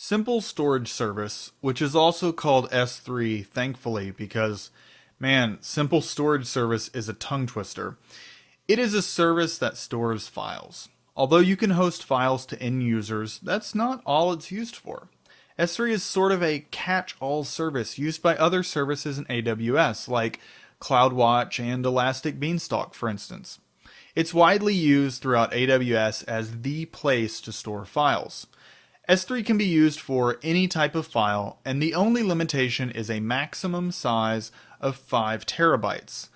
Simple Storage Service, which is also called S3, thankfully, because, man, Simple Storage Service is a tongue twister. It is a service that stores files. Although you can host files to end users, that's not all it's used for. S3 is sort of a catch-all service used by other services in AWS, like CloudWatch and Elastic Beanstalk, for instance. It's widely used throughout AWS as the place to store files. S3 can be used for any type of file, and the only limitation is a maximum size of 5 terabytes.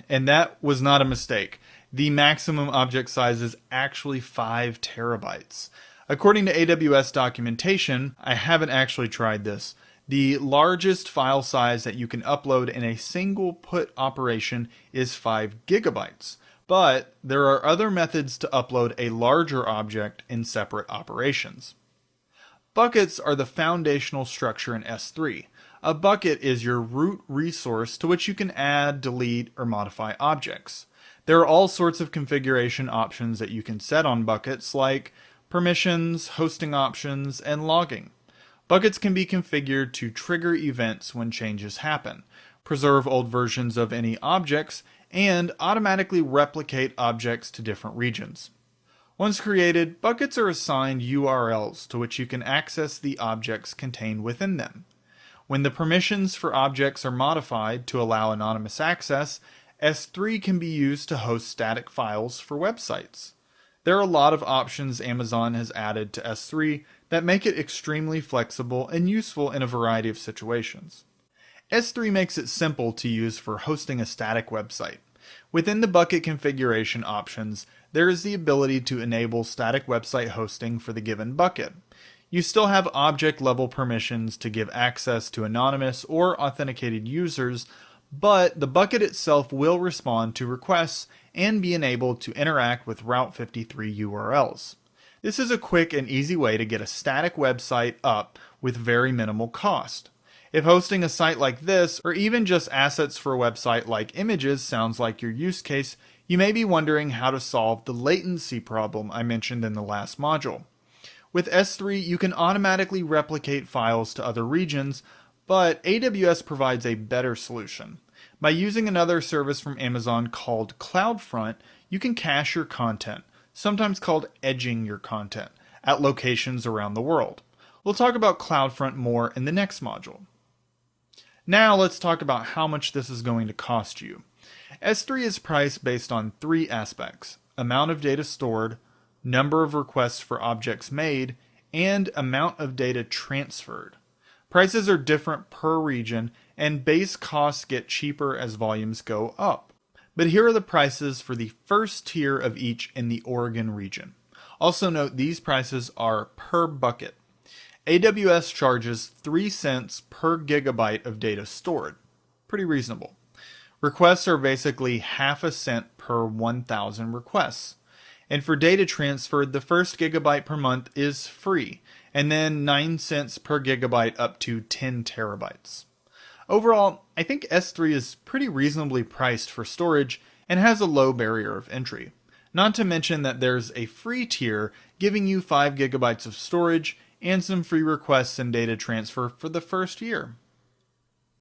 And that was not a mistake. The maximum object size is actually 5 terabytes. According to AWS documentation, I haven't actually tried this, the largest file size that you can upload in a single put operation is 5 gigabytes. But there are other methods to upload a larger object in separate operations. Buckets are the foundational structure in S3. A bucket is your root resource to which you can add, delete, or modify objects. There are all sorts of configuration options that you can set on buckets, like permissions, hosting options, and logging. Buckets can be configured to trigger events when changes happen, preserve old versions of any objects, and automatically replicate objects to different regions. Once created, buckets are assigned URLs to which you can access the objects contained within them. When the permissions for objects are modified to allow anonymous access, S3 can be used to host static files for websites. There are a lot of options Amazon has added to S3 that make it extremely flexible and useful in a variety of situations. S3 makes it simple to use for hosting a static website. Within the bucket configuration options, there is the ability to enable static website hosting for the given bucket. You still have object-level permissions to give access to anonymous or authenticated users, but the bucket itself will respond to requests and be enabled to interact with Route 53 URLs. This is a quick and easy way to get a static website up with very minimal cost. If hosting a site like this, or even just assets for a website like images, sounds like your use case, you may be wondering how to solve the latency problem I mentioned in the last module. With S3, you can automatically replicate files to other regions, but AWS provides a better solution. By using another service from Amazon called CloudFront, you can cache your content, sometimes called edging your content, at locations around the world. We'll talk about CloudFront more in the next module. Now let's talk about how much this is going to cost you. S3 is priced based on 3 aspects: amount of data stored, number of requests for objects made, and amount of data transferred. Prices are different per region, and base costs get cheaper as volumes go up. But here are the prices for the first tier of each in the Oregon region. Also note these prices are per bucket. AWS charges 3 cents per gigabyte of data stored. Pretty reasonable. Requests are basically half a cent per 1,000 requests. And for data transferred, the first gigabyte per month is free, and then 9 cents per gigabyte up to 10 terabytes. Overall, I think S3 is pretty reasonably priced for storage and has a low barrier of entry. Not to mention that there's a free tier giving you 5 gigabytes of storage and some free requests and data transfer for the first year.